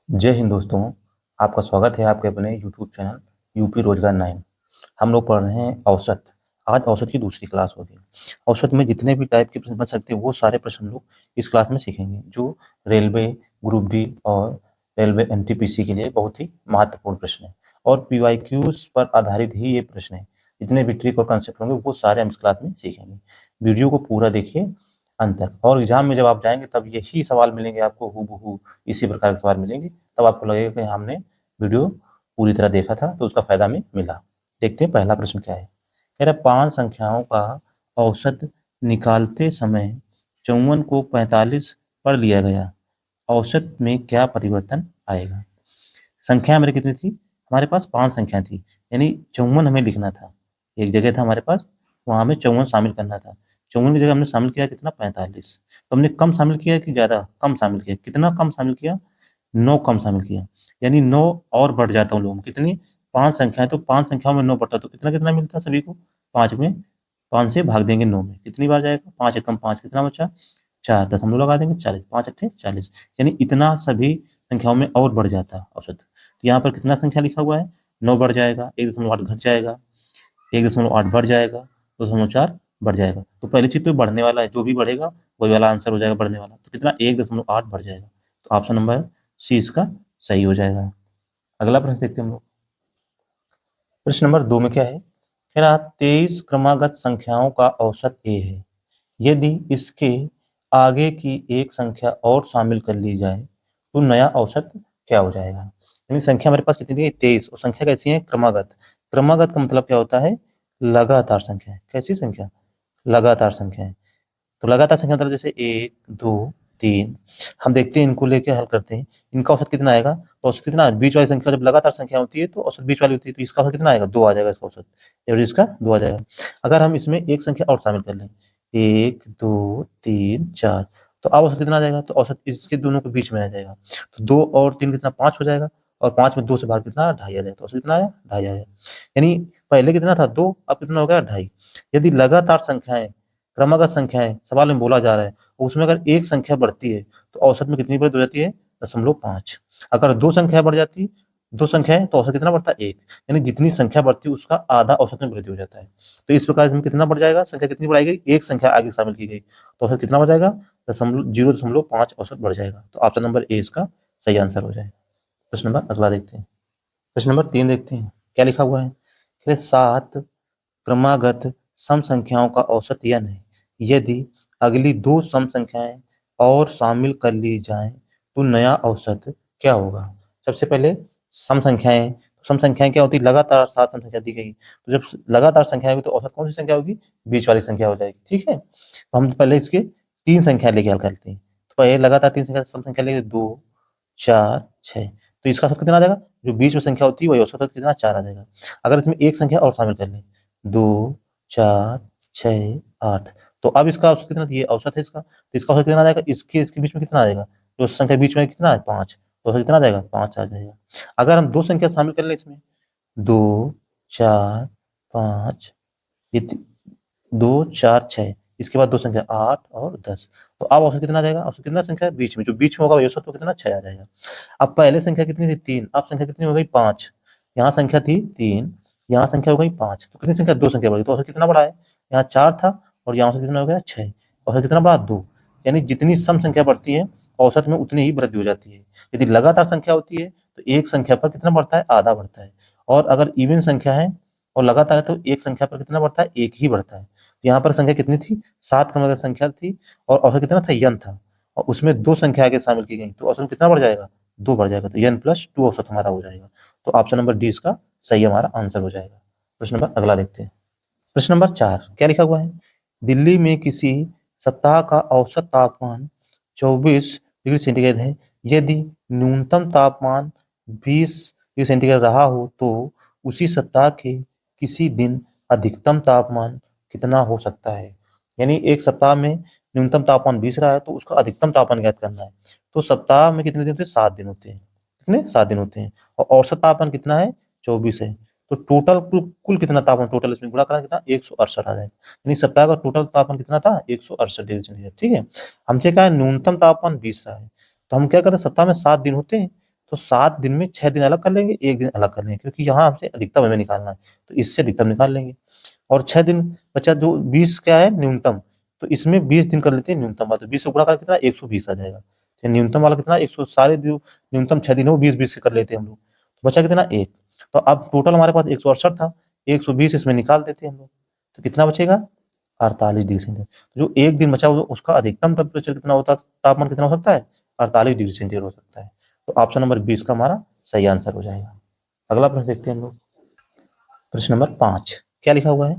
जय हिंद दोस्तों। आपका स्वागत है आपके अपने यूट्यूब चैनल यूपी रोजगार 9। हम लोग पढ़ रहे हैं औसत। आज औसत की दूसरी क्लास होगी। औसत में जितने भी टाइप के प्रश्न बन सकते हैं वो सारे प्रश्न हम लोग इस क्लास में सीखेंगे, जो रेलवे ग्रुप डी और रेलवे एनटीपीसी के लिए बहुत ही महत्वपूर्ण प्रश्न है और पीवाईक्यूज पर आधारित ही ये प्रश्न है। जितने भी ट्रिक और कंसेप्ट होंगे वो सारे हम इस क्लास में सीखेंगे। वीडियो को पूरा देखिए अंत तक, और एग्जाम में जब आप जाएंगे तब यही सवाल मिलेंगे आपको, हूबहू इसी प्रकार के सवाल मिलेंगे। तब आपको लगेगा कि हमने वीडियो पूरी तरह देखा था तो उसका फायदा हमें मिला। देखते हैं पहला प्रश्न क्या है। कह रहा 5 संख्याओं का औसत निकालते समय 54 को 45 पर लिया गया, औसत में क्या परिवर्तन आएगा। संख्या मेरी कितनी थी, हमारे पास 5 संख्या थी, यानी 54 हमें लिखना था। एक जगह था हमारे पास, वहाँ हमें 54 शामिल करना था। 54 की जगह हमने शामिल किया कितना, 45। तो हमने कम शामिल किया कि ज़्यादा, कम शामिल किया। कितना कम शामिल किया, 9 कम शामिल किया। यानी 9 और बढ़ जाता हूँ लोगों में, कितनी, 5 संख्या है तो 5 संख्याओं में 9 बढ़ता तो कितना कितना मिलता सभी को, 5 में 5 से भाग देंगे 9 में, कितनी बार जाएगा, 5 एकम 5, कितना बचा 4, दशमलव लगा देंगे 40, 5 अट्ठे 40, यानी इतना सभी संख्याओं में और बढ़ जाता है औसत। तो यहाँ पर कितना संख्या लिखा हुआ है, 9 बढ़ जाएगा, 1.8 घट जाएगा, 1.8 बढ़ जाएगा, 2.4 बढ़ जाएगा। तो पहली चीज तो बढ़ने वाला है, जो भी बढ़ेगा वही वाला आंसर हो जाएगा बढ़ने वाला। तो कितना, 1.8 बढ़ जाएगा। तो ऑप्शन नंबर सी इसका सही हो जाएगा। अगला प्रश्न देखते हैं हम लोग। प्रश्न नंबर 2 में क्या है, कह रहा 23 क्रमागत संख्याओं का औसत ए है, यदि इसके आगे की एक संख्या और शामिल कर ली जाए तो नया औसत क्या हो जाएगा। यानी संख्या हमारे पास कितनी थी, 23, और संख्या कैसी है, क्रमागत। क्रमागत का मतलब क्या होता है, लगातार संख्या है। कैसी संख्या, लगातार संख्या है। तो लगातार संख्या मतलब जैसे 1 2 3, हम देखते हैं इनको लेके हल करते हैं, इनका औसत कितना आएगा। तो औसत कितना, बीच वाली संख्या जब लगातार संख्या होती है तो औसत बीच वाली होती है, तो इसका औसत कितना आएगा, 2 आ जाएगा इसका औसत, एवरेज इसका 2 आ जाएगा। अगर हम इसमें एक संख्या और शामिल कर लें, 1 2 3 4, तो अब औसत कितना आ जाएगा, तो औसत इसके दोनों के बीच में आ जाएगा। तो 2 और 3 कितना, 5 हो जाएगा, और 5 में 2 से भाग कितना, ढाई आ जाएगा। तो औसत कितना आया, ढाई आया। यानी पहले कितना था, 2, अब कितना हो गया, ढाई। यदि लगातार संख्याएं, क्रमागत संख्याएं सवाल में बोला जा रहा है, उसमें अगर एक संख्या बढ़ती है तो औसत में कितनी वृद्धि हो जाती है, 0.5। अगर 2 संख्या बढ़ जाती, 2 संख्या है तो औसत कितना बढ़ता है, 1। यानी जितनी संख्या बढ़ती है उसका आधा औसत में वृद्धि हो जाता है। तो इस प्रकार इसमें कितना बढ़ जाएगा, संख्या कितनी बढ़ाई गई, एक संख्या आगे शामिल की गई, तो औसत कितना बढ़ जाएगा, 0.5 औसत बढ़ जाएगा। तो ऑप्शन नंबर ए इसका सही आंसर हो जाएगा। प्रश्न नंबर अगला देखते हैं। प्रश्न नंबर 3 देखते हैं, क्या लिखा हुआ है, 7 क्रमागत सम संख्याओं का औसत यन है, यदि अगली 2 सम संख्याएं और शामिल कर ली जाएं तो नया औसत क्या होगा। सबसे पहले सम संख्याएं क्या होती है, लगातार 7 सम संख्या दी गई, तो जब लगातार संख्या होगी तो औसत कौन सी संख्या होगी, बीच वाली संख्या हो जाएगी। ठीक है, तो हम पहले इसके 3 संख्या लेके हल करते हैं। तो पहले लगातार 3 संख्या सम संख्या लेके 2 4 6, तो इसका औसत कितना आ जाएगा, जो बीच में संख्या होती है वही औसत कितना, 4 आ जाएगा। अगर इसमें एक संख्या और शामिल कर लें, 2 4 6 8, तो अब इसका औसत कितना, ये औसत है इसका, तो इसका औसत कितना आ जाएगा, इसके बीच में कितना आ जाएगा, जो संख्या बीच में कितना है, 5, तो औसत कितना आ जाएगा, 5 आ जाएगा। अगर हम 2 संख्या शामिल कर लें इसमें, 2 4 5, ये 2 4 6, इसके बाद 2 संख्या 8 और 10, तो अब औसत कितना आ जाएगा, औसत कितना संख्या बीच में, जो बीच में होगा वही औसत, तो कितना, 6 आ जाएगा। अब पहले संख्या कितनी थी, 3, अब संख्या कितनी हो गई, 5। यहाँ संख्या थी 3, यहाँ संख्या हो गई 5, तो कितनी संख्या, 2 संख्या बढ़ गई, तो औसत कितना बढ़ा है, यहाँ 4 था और यहाँ औसत कितना हो गया, 6, औसत कितना बढ़ा, 2। यानी जितनी सम संख्या बढ़ती है औसत में उतनी ही वृद्धि हो जाती है। यदि लगातार संख्या होती है तो एक संख्या पर कितना बढ़ता है, आधा बढ़ता है, और अगर इवन संख्या है और लगातार है तो एक संख्या पर कितना बढ़ता है, एक ही बढ़ता है। तो यहाँ पर संख्या कितनी थी, 7 क्रमागत संख्या थी, और औसत कितना था, यन था, और उसमें 2 संख्या आगे शामिल की गई, तो औसत कितना बढ़ जाएगा, 2 बढ़ जाएगा, तो n प्लस 2 औसत हमारा हो जाएगा। तो ऑप्शन नंबर डी इसका सही हमारा आंसर हो जाएगा। प्रश्न नंबर अगला देखते हैं। प्रश्न नंबर 4 क्या लिखा हुआ है, दिल्ली में किसी सप्ताह का औसत तापमान 24 डिग्री सेंटीग्रेड है, यदि न्यूनतम तापमान 20 डिग्री सेंटीग्रेड रहा हो तो उसी सप्ताह के किसी दिन अधिकतम तापमान कितना हो सकता है। यानी एक सप्ताह में न्यूनतम तापमान 20 रहा है तो उसका अधिकतम तापमान ज्ञात करना है। तो सप्ताह में कितने दिन होते हैं, 7 दिन होते हैं। कितने, 7 दिन होते हैं, और औसत तापमान कितना है, 24 है। तो टोटल कुल कितना तापमान, टोटल इसमें गुणा करा कितना, 168 आ जाएगा। यानी सप्ताह का टोटल तापमान कितना था, 168 डिग्री सेंटीग्रेड। ठीक है, हमसे कहा है न्यूनतम तापमान 20 रहा है, तो हम क्या करें, सप्ताह में 7 दिन होते हैं तो 7 दिन में 6 दिन अलग कर लेंगे, 1 दिन अलग कर लेंगे, क्योंकि यहाँ हमसे अधिकतम हमें निकालना है, तो इससे अधिकतम निकाल लेंगे। और 6 दिन बचा, जो 20 क्या है न्यूनतम, तो इसमें 20 दिन कर लेते हैं न्यूनतम वाला, तो 20 से गुणा कर कितना 120 आ जाएगा। तो न्यूनतम वाला कितना 100, सारे जो न्यूनतम 6 दिन हो 20-20 से कर लेते हैं हम लोग, तो बचा कितना 1। तो अब टोटल हमारे पास 168 था, 120 इसमें निकाल देते हैं हम लोग, तो कितना बचेगा 48 डिग्री सेंटीग्रेड। जो 1 दिन बचा हुआ उसका अधिकतम टेम्परेचर कितना होता है, तापमान कितना हो सकता है 48 डिग्री सेंटीग्रेड हो सकता है। तो ऑप्शन नंबर 20 का हमारा सही आंसर हो जाएगा। अगला प्रश्न देखते हैं हम लोग। प्रश्न नंबर 5 क्या लिखा हुआ है,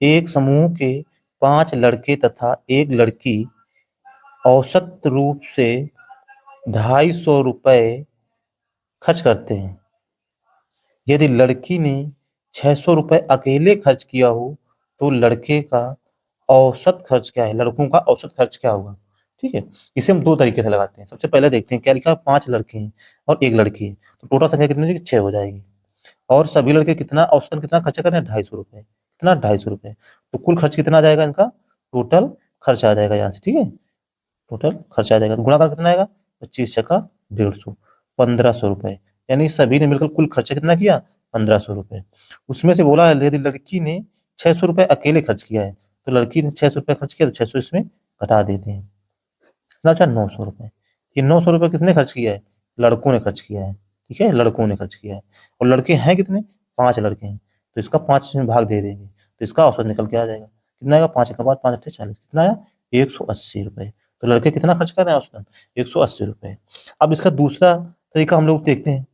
एक समूह के 5 लड़के तथा एक लड़की औसत रूप से 250 रुपए खर्च करते हैं। यदि लड़की ने 600 रुपए अकेले खर्च किया हो तो लड़के का औसत खर्च क्या है, लड़कों का औसत खर्च क्या होगा। ठीक है, इसे हम 2 तरीके से लगाते हैं। सबसे पहले देखते हैं क्या लिखा है, 5 लड़के हैं और एक लड़की है, तो टोटल संख्या कितनी हो जाएगी 6 हो जाएगी। और सभी लड़के कितना औसतन कितना खर्चा कर रहे हैं 250 रुपए, कितना 250 रुपए, तो कुल खर्च कितना आ जाएगा इनका, टोटल खर्च आ जाएगा यहाँ से। ठीक है, टोटल खर्चा आ जाएगा, तो गुणा कर कितना आएगा 25 छक्का 150, 1500 रुपए, यानी सभी ने मिलकर कुल खर्चा कितना किया 1500 रुपए। उसमें से बोला है यदि लड़की ने 600 रुपए अकेले खर्च किया है, तो लड़की ने 600 रुपए खर्च किया तो 600 इसमें घटा देते हैं, कितना बचा 900 रुपए। ये 900 रुपए किसने खर्च किया है, लड़कों ने खर्च किया है। ठीक है, लड़कों ने खर्च किया है, और लड़के हैं कितने 5 लड़के हैं, तो इसका 5 में भाग दे देंगे, तो इसका औसत निकल के आ जाएगा, कितना आएगा 5 का बाद 5 अट्ठे 40, कितना आया 180 रुपए। तो लड़के कितना खर्च कर रहे हैं औसतन 180 रुपए। अब इसका दूसरा तरीका हम लोग देखते हैं।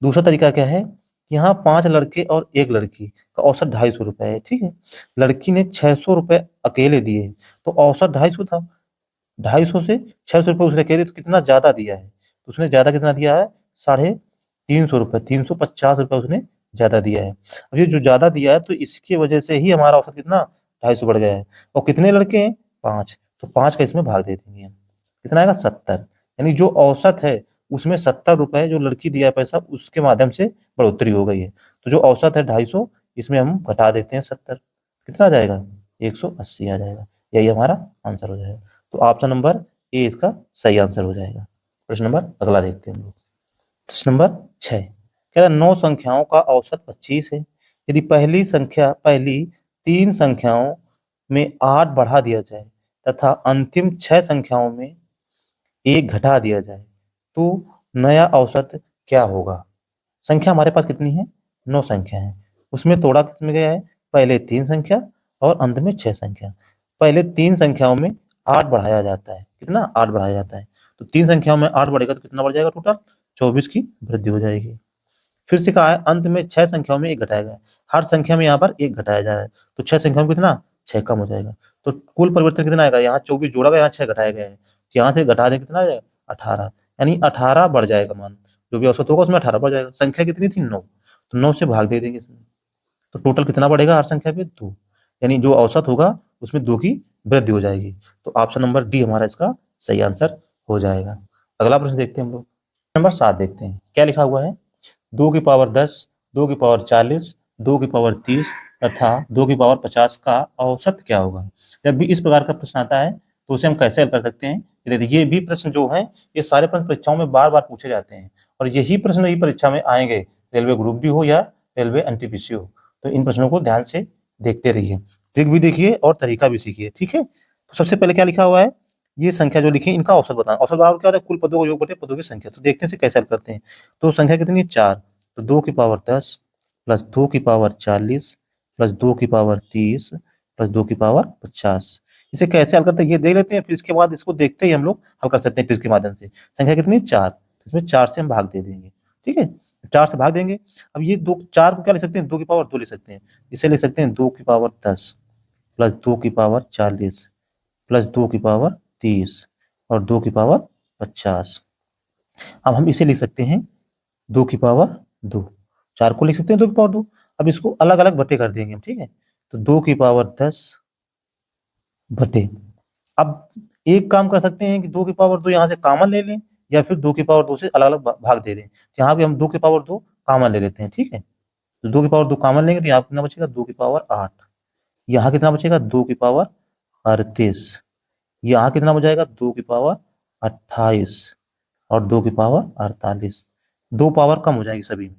दूसरा तरीका क्या है, यहाँ 5 लड़के और एक लड़की का औसत 250 रुपए है। ठीक है, लड़की ने 600 रुपए अकेले दिए, तो औसत 250 था, 250 से 600 रुपए उसने अकेले तो कितना ज्यादा दिया है, तो उसने ज्यादा कितना दिया है 350 रुपए, 350 रुपए उसने ज्यादा दिया है। अब ये जो ज्यादा दिया है तो इसकी वजह से ही हमारा औसत कितना 250 बढ़ गया है। और कितने लड़के हैं 5, तो 5 का इसमें भाग दे देंगे हम, कितना आएगा 70, यानी जो औसत है उसमें 70 रुपए जो लड़की दिया है पैसा उसके माध्यम से बढ़ोतरी हो गई है, तो जो औसत है 250 इसमें हम घटा देते हैं 70, कितना आ जाएगा 180 आ जाएगा, यही हमारा आंसर हो जाएगा। तो ऑप्शन नंबर ए इसका सही आंसर हो जाएगा। प्रश्न नंबर अगला देखते हैं हम लोग। प्रश्न नंबर 6 कह रहा 9 संख्याओं का औसत 25 है। यदि पहली 3 संख्याओं में 8 बढ़ा दिया जाए तथा अंतिम 6 संख्याओं में 1 घटा दिया जाए तो नया औसत क्या होगा। संख्या हमारे पास कितनी है 9 संख्या है, उसमें तोड़ा किसमें गया है, पहले 3 संख्या और अंत में 6 संख्या। पहले 3 संख्याओं में 8 बढ़ाया जाता है, कितना 8 बढ़ाया जाता है, तो 3 संख्याओं में 8 बढ़ेगा तो कितना बढ़ जाएगा टोटल 24 की वृद्धि हो जाएगी। फिर से कहा है अंत में 6 संख्याओं में 1 घटाया गया है, हर संख्या में यहाँ पर 1 घटाया जा रहा है, तो 6 संख्याओं में कितना 6 कम हो जाएगा, तो कुल परिवर्तन कितना आएगा, यहाँ 24 जोड़ा गया, यहाँ 6 घटाया गया है, तो यहाँ से घटा दें कितना आ जाएगा 18, यानी 18 बढ़ जाएगा मान, जो भी औसत होगा उसमें 18 बढ़ जाएगा। संख्या कितनी थी 9, तो 9 से भाग दे देंगे इसमें, तो टोटल कितना बढ़ेगा हर संख्या पे 2, यानी जो औसत होगा उसमें 2 की वृद्धि हो जाएगी। तो ऑप्शन नंबर डी हमारा इसका सही आंसर हो जाएगा। अगला प्रश्न देखते हैं हम लोग। नंबर 7 देखते हैं क्या लिखा हुआ है, 2 की पावर 10, 2 की पावर 40, 2 की पावर 30 तथा 2 की पावर 50 का औसत क्या होगा। जब भी इस प्रकार का प्रश्न आता है तो उसे हम कैसे हल कर सकते हैं, ये भी प्रश्न जो है ये सारे प्रश्न परीक्षाओं में बार बार पूछे जाते हैं, और यही प्रश्न ही परीक्षा में आएंगे, रेलवे ग्रुप भी हो या रेलवे एनटीपीसी हो, तो इन प्रश्नों को ध्यान से देखते रहिए, ट्रिक भी देखिए और तरीका भी सीखिए। ठीक है, तो सबसे पहले क्या लिखा हुआ है, ये संख्या जो लिखी है इनका औसत बताना, औसत बराबर क्या होता है कुल पदों का योग बटे पदों की संख्या। तो देखते हैं इसे कैसे हल करते हैं। तो संख्या कितनी है 4, तो 2 की पावर 10 प्लस 2 की पावर 40 प्लस 2 की पावर 30 प्लस 2 की पावर 50। इसे कैसे हल करते हैं ये देख लेते हैं, फिर इसके बाद इसको देखते ही हम लोग हल कर सकते हैं ट्रिक के माध्यम से। संख्या कितनी है 4, इसमें 4 से हम भाग दे देंगे। ठीक है, 4 से भाग देंगे। अब ये 4 को क्या लिख सकते हैं 2 की पावर 2 लिख सकते हैं, इसे लिख सकते हैं 2 की पावर 10 प्लस 2 की पावर 40 प्लस 2 की पावर 30 और 2 की पावर 50। अब हम इसे लिख सकते हैं 2 की पावर 2, 4 को लिख सकते हैं 2 की पावर 2। अब इसको अलग अलग बटे कर देंगे हम। ठीक है, तो 2 की पावर 10 बटे, अब एक काम कर सकते हैं कि 2 की पावर 2 यहाँ से कॉमन ले लें या फिर 2 की पावर 2 से अलग अलग भाग दे दें। यहाँ पे हम 2 की पावर 2 कॉमन ले लेते हैं। ठीक है, तो 2 की पावर 2 कॉमन लेंगे तो यहाँ कितना बचेगा 2 की पावर 8, यहाँ कितना बचेगा 2 की पावर 38, यहाँ कितना हो जाएगा 2 की पावर 28 और 2 की पावर 48, 2 पावर कम हो जाएगी सभी में,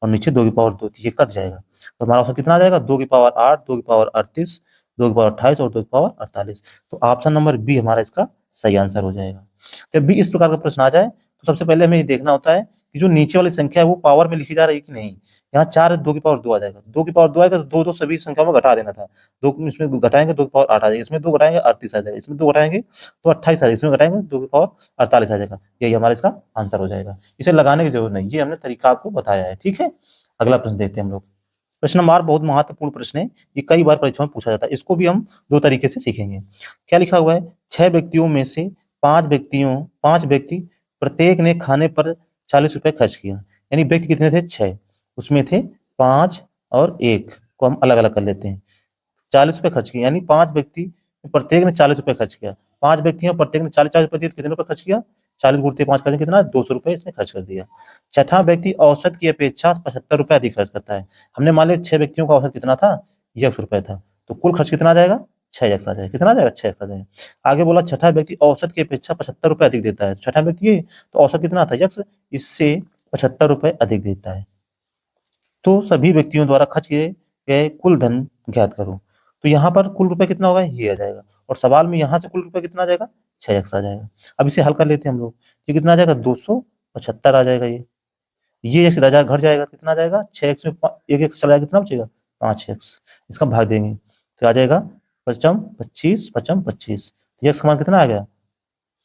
और नीचे 2 की पावर 2 थी, ये कट जाएगा। तो हमारा ऑप्शन कितना आ जाएगा, 2 की पावर 8, 2 की पावर 38, 2 की पावर 28 और 2 की पावर 48। तो ऑप्शन नंबर बी हमारा इसका सही आंसर हो जाएगा। जब भी इस प्रकार का प्रश्न आ जाए तो सबसे पहले हमें ये देखना होता है कि जो नीचे वाली संख्या है वो पावर में लिखी जा रही है कि नहीं। यहाँ 4 है, 2 की पावर 2 आ जाएगा, 2 की पावर 2 आएगा तो 2 2 सभी संख्याओं में घटा देना था। 2 इसमें घटाएंगे 2 की पावर 8 आ जाएगा, इसमें 2 घटाएंगे 38 आ जाएगा, इसमें 2 घटाएंगे तो 28 आ जाएगा, इसमें घटाएंगे 2 की पावर 48 आ जाएगा। यही हमारा इसका आंसर हो जाएगा। इसे लगाने की जरूरत नहीं, ये हमने तरीका आपको बताया है। ठीक है, अगला प्रश्न देखते हैं हम लोग। प्रश्न नंबर 8 बहुत महत्वपूर्ण प्रश्न है, ये कई बार परीक्षाओं में पूछा जाता है। इसको भी हम 2 तरीके से सीखेंगे। क्या लिखा हुआ है, 6 व्यक्तियों में से 5 व्यक्ति प्रत्येक ने खाने पर 40 रुपए खर्च किया। यानी व्यक्ति कितने थे, 6, उसमें थे 5 और 1 को हम अलग अलग कर लेते हैं। 40 रुपए खर्च किए, यानी 5 व्यक्ति प्रत्येक ने 40 रुपए खर्च किया। 5 व्यक्ति हैं, प्रत्येक ने 40 रुपए दिए, कितने रुपए खर्च किया, 40 गुणित 5 कर कितना, 200 रुपए इसने खर्च कर दिया। छठा व्यक्ति औसत की अपेक्षा 75 रुपए अधिक खर्च करता है। हमने मान लिया 6 व्यक्तियों का औसत कितना था, 100 रुपए था, तो कुल खर्च कितना आ जाएगा, 6x आ जाएगा। कितना आ जाएगा, 6x आ जाएगा। आगे बोला छठा व्यक्ति औसत की अपेक्षा 75 रुपए अधिक देता है। छठा व्यक्ति है तो औसत कितना था, x, इससे 75 रुपए अधिक देता है। तो सभी व्यक्तियों द्वारा खर्च किए गए कुल धन ज्ञात करो। तो यहाँ पर कुल रुपए कितना होगा, ये आ जाएगा, और सवाल में यहाँ से कुल रुपए कितना आ जाएगा, 6x आ जाएगा। अब इसे हल कर लेते हैं हम लोग। ये कितना आ जाएगा, 275 आ जाएगा। ये x राजा घट जाएगा, कितना आ जाएगा, 6x में 1x चला जाएगा, कितना बचेगा, 5x। इसका भाग देंगे तो आ जाएगा 55 25 55 25, x का मान कितना आ गया,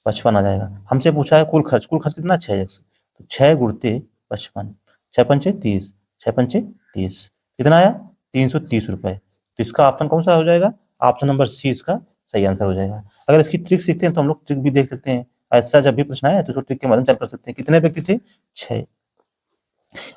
55 आ जाएगा। हमसे पूछा है कुल खर्च, कुल खर्च कितना, 6x, तो 6 गुणते 55, 6 पंचे 30, 6 पंचे 30, कितना आया, 330 रुपए। तो इसका ऑप्शन कौन सा हो जाएगा, ऑप्शन नंबर सी इसका सही आंसर हो जाएगा। अगर इसकी ट्रिक सीखते हैं तो हम लोग ट्रिक भी देख सकते हैं। ऐसा जब भी प्रश्न आए तो ट्रिक के माध्यम से कर सकते हैं। कितने व्यक्ति थे, 6,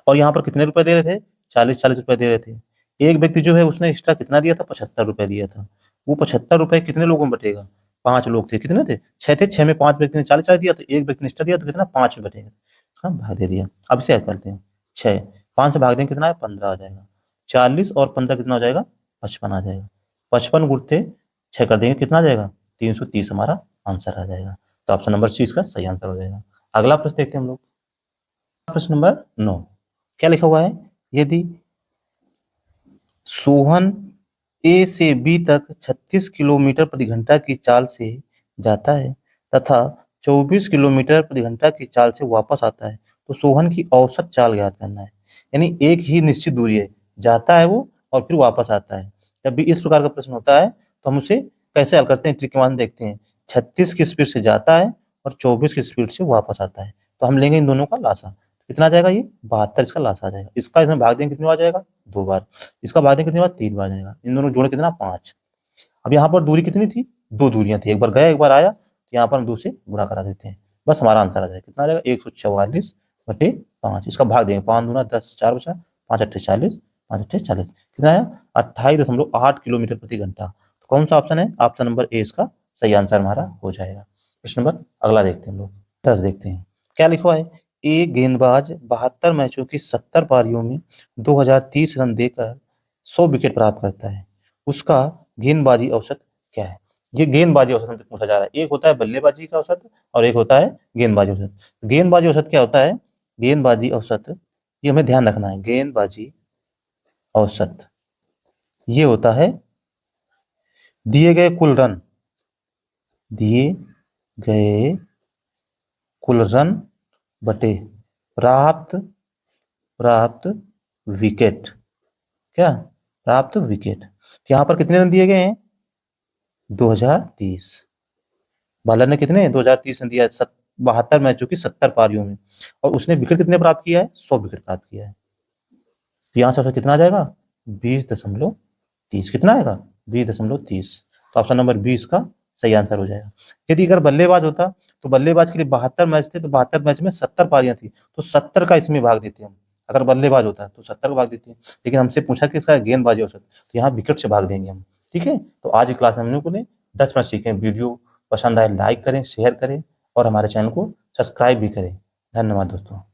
और यहाँ पर कितने रुपए दे रहे थे, 40 रुपए दे रहे थे। एक व्यक्ति जो है उसने एक्स्ट्रा कितना दिया था, 75 रुपए दिया था। वो 75 रुपए कितने लोगों में बटेगा, 5 लोग थे, कितने थे, 6 थे, 6 में 5 व्यक्ति ने 40 दिया, तो एक व्यक्ति ने एक्स्ट्रा दिया तो कितना, 5 में बटेगा। हाँ, भाग दे दिया। अब इसे ऐड करते हैं, 6 5 से भाग देंगे कितना है, 15 आ जाएगा। 40 और 15 कितना हो जाएगा, 55 आ जाएगा। 55 गुणते 6 कर देंगे, कितना आ जाएगा, 330 हमारा आंसर आ जाएगा। तो ऑप्शन नंबर सी इसका सही आंसर हो जाएगा। अगला प्रश्न देखते हैं हम लोग, प्रश्न नंबर 9। क्या लिखा हुआ है, यदि सोहन ए से बी तक 36 किलोमीटर प्रति घंटा की चाल से जाता है तथा 24 किलोमीटर प्रति घंटा की चाल से वापस आता है, तो सोहन की औसत चाल ज्ञात करना है। यानी एक ही निश्चित दूरी है, जाता है वो और फिर वापस आता है। जब भी इस प्रकार का प्रश्न होता है तो हम उसे कैसे हल करते हैं, ट्रिक के माध्यम देखते हैं। 36 की स्पीड से जाता है और 24 की स्पीड से वापस आता है, तो हम लेंगे इन दोनों का लासा। कितना आ जाएगा, ये 72 इसका लासा आ जाएगा। इसका इसमें भाग देंगे कितनी बार जाएगा, 2 बार। इसका भाग देंगे कितनी बार, 3 बार जाएगा। इन दोनों जोड़े कितना, 5। अब यहाँ पर दूरी कितनी थी, 2 दूरियां थी, एक बार गया एक बार आया, तो यहाँ पर हम 2 से गुणा करा देते हैं, बस हमारा आंसर आ जाएगा। कितना आ जाएगा, 144/5। इसका भाग देंगे, 5 दूना 10, 4 बचा, 5 अट्ठे 40, 5 अट्ठे 40, कितना आया, 28.8 किलोमीटर प्रति घंटा। तो कौन सा ऑप्शन है, ऑप्शन नंबर ए इसका सही आंसर हमारा हो जाएगा। प्रश्न नंबर अगला देखते हैं हम लोग, 10 देखते हैं। क्या लिखा हुआ है, एक गेंदबाज 72 मैचों की 70 पारियों में 2030 रन देकर 100 विकेट प्राप्त करता है, उसका गेंदबाजी औसत क्या है। ये गेंदबाजी औसत हमसे पूछा जा रहा है। एक होता है बल्लेबाजी का औसत और एक होता है गेंदबाजी औसत। गेंदबाजी औसत क्या होता है, गेंदबाजी औसत, ये हमें ध्यान रखना है। गेंदबाजी औसत ये होता है दिए गए कुल रन, दिए गए कुल रन बटे प्राप्त विकेट। क्या, प्राप्त विकेट। यहाँ पर कितने रन दिए गए हैं, 2030। बालर ने कितने, 2030 रन दिया है 72 मैचों की 70 पारियों में, और उसने विकेट कितने प्राप्त किया है, 100 विकेट प्राप्त किया है। तो यहाँ से कितना आ जाएगा, 20.30। कितना आएगा, 20.30। तो ऑप्शन नंबर 20 का सही आंसर हो जाएगा। यदि अगर बल्लेबाज होता तो बल्लेबाज के लिए 72 मैच थे, तो 72 मैच में 70 पारियां थी, तो 70 का इसमें भाग देते हम। अगर बल्लेबाज होता तो 70 का भाग देते हैं, लेकिन हमसे पूछा कि इसका गेंदबाजी औसत, तो यहाँ विकेट से भाग देंगे हम। ठीक है, तो आज की क्लास में हम लोगों ने 10 मिनट सीखे। वीडियो पसंद आए लाइक करें, शेयर करें और हमारे चैनल को सब्सक्राइब भी करें। धन्यवाद दोस्तों।